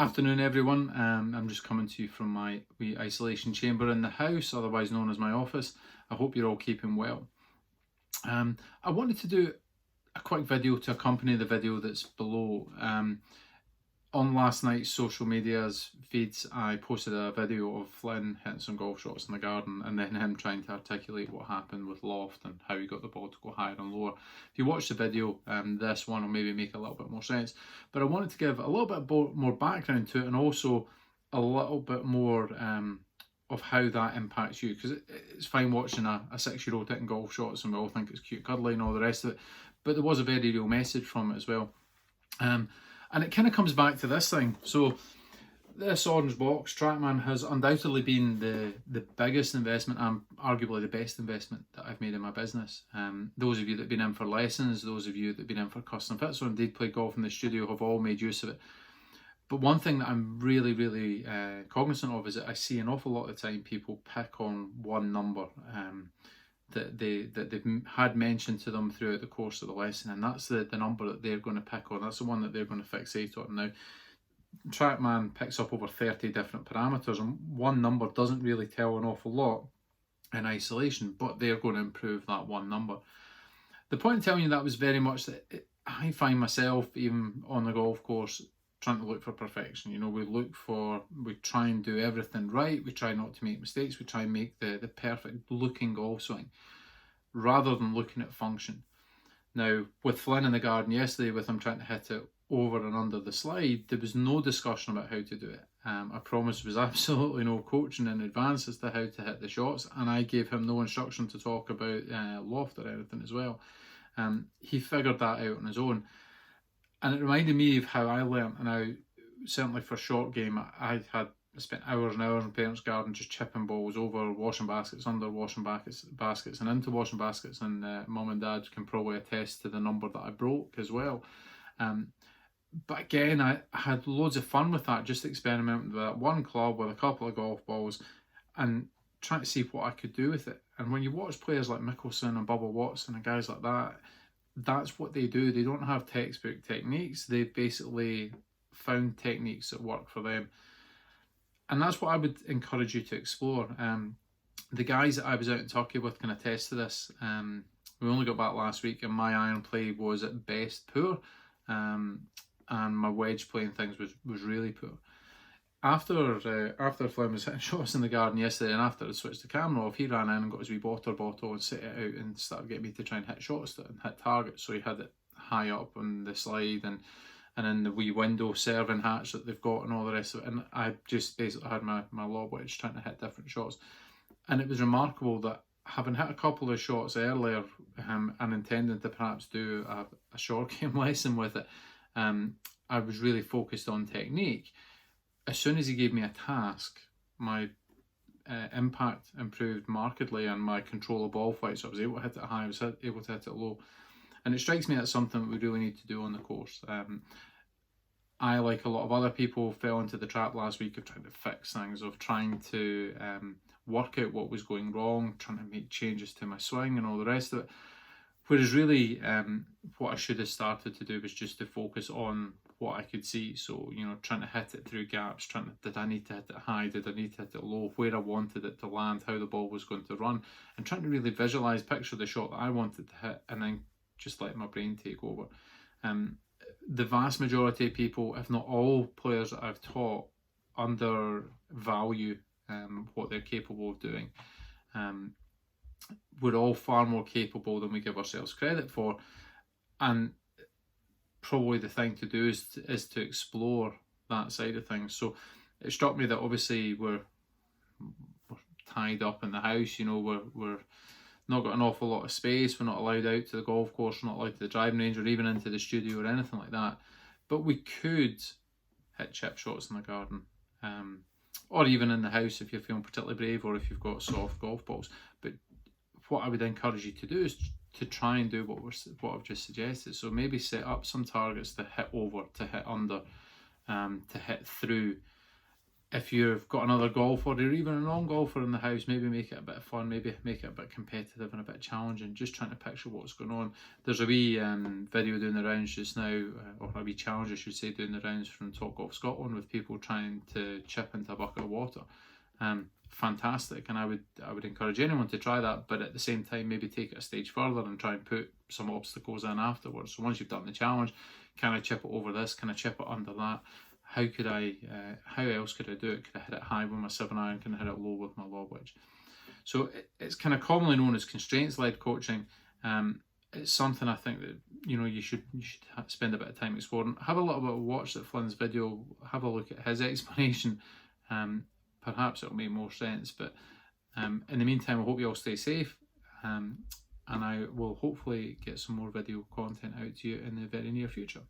Afternoon, everyone. I'm just coming to you from my wee isolation chamber in the house, otherwise known as my office. I hope you're all keeping well. I wanted to do a quick video to accompany the video that's below. On last night's social media's feeds, I posted a video of Flynn hitting some golf shots in the garden and then him trying to articulate what happened with Loft and how he got the ball to go higher and lower. If you watch the video, this one will maybe make a little bit more sense. But I wanted to give a little bit more background to it, and also a little bit more of how that impacts you, because it's fine watching a 6-year-old hitting golf shots and we all think it's cute cuddly and all the rest of it, but there was a very real message from it as well. And it kind of comes back to this thing. So this orange box, TrackMan, has undoubtedly been the biggest investment and arguably the best investment that I've made in my business. Those of you that have been in for lessons, those of you that have been in for custom fits, or indeed play golf in the studio, have all made use of it. But one thing that I'm really cognizant of is that I see an awful lot of the time people pick on one number that they've had mentioned to them throughout the course of the lesson, and that's the number that they're going to pick on. That's the one that they're going to fixate on. Now, TrackMan picks up over 30 different parameters, and one number doesn't really tell an awful lot in isolation, but they're going to improve that one number. The point in telling you that was very much that I find myself, even on the golf course, trying to look for perfection. You know, we try and do everything right, we try not to make mistakes, we try and make the perfect looking golf swing, rather than looking at function. Now, with Flynn in the garden yesterday, with him trying to hit it over and under the slide, there was no discussion about how to do it. I promise there was absolutely no coaching in advance as to how to hit the shots, and I gave him no instruction to talk about loft or anything as well. He figured that out on his own. And it reminded me of how I learnt, and how certainly for short game, I spent hours and hours in parents' garden just chipping balls over washing baskets, under washing baskets and into washing baskets, and mum and dad can probably attest to the number that I broke as well. But again, I had loads of fun with that, just experimenting with that one club with a couple of golf balls and trying to see what I could do with it. And when you watch players like Mickelson and Bubba Watson and guys like that, that's what they do. They don't have textbook techniques. They've basically found techniques that work for them. And that's what I would encourage you to explore. The guys that I was out in Turkey with can attest to this. We only got back last week and my iron play was at best poor. And my wedge playing things was really poor. After Flynn was hitting shots in the garden yesterday, and after I switched the camera off, he ran in and got his wee water bottle and set it out and started getting me to try and hit shots and hit targets. So he had it high up on the slide and in the wee window serving hatch that they've got and all the rest of it. And I just basically had my lob wedge trying to hit different shots. And it was remarkable that, having hit a couple of shots earlier and intending to perhaps do a short game lesson with it, I was really focused on technique. As soon as he gave me a task, my impact improved markedly and my control of ball flight. So I was able to hit it high, I was able to hit it low. And it strikes me that's something that we really need to do on the course. I, like a lot of other people, fell into the trap last week of trying to fix things, of trying to work out what was going wrong, trying to make changes to my swing and all the rest of it. Whereas really what I should have started to do was just to focus on what I could see. So, you know, trying to hit it through gaps, did I need to hit it high, did I need to hit it low, where I wanted it to land, how the ball was going to run, and trying to really visualise, picture the shot that I wanted to hit, and then just let my brain take over. The vast majority of people, if not all players that I've taught, undervalue what they're capable of doing. We're all far more capable than we give ourselves credit for, and probably the thing to do is to explore that side of things. So it struck me that obviously we're tied up in the house. You know, we're not got an awful lot of space. We're not allowed out to the golf course, we're not allowed to the driving range or even into the studio or anything like that. But we could hit chip shots in the garden, or even in the house if you're feeling particularly brave, or if you've got soft golf balls. But what I would encourage you to do is to try and do what I've just suggested. So maybe set up some targets to hit over, to hit under, to hit through, if you've got another golfer or even a non-golfer in the house, maybe make it a bit of fun, maybe make it a bit competitive and a bit challenging, just trying to picture what's going on. There's a wee video doing the rounds just now, or a wee challenge I should say, doing the rounds from Top Golf Scotland with people trying to chip into a bucket of water. Fantastic, and I would encourage anyone to try that, but at the same time maybe take it a stage further and try and put some obstacles in afterwards. So once you've done the challenge, can I chip it over this, can I chip it under that, how else could I do it? Could I hit it high with my 7-iron? Can I hit it low with my lob wedge? So it's kind of commonly known as constraints-led coaching. It's something I think that you should spend a bit of time exploring. Have a little bit of watch at Flynn's video. Have a look at his explanation. Perhaps it'll make more sense. But in the meantime, I hope you all stay safe. And I will hopefully get some more video content out to you in the very near future.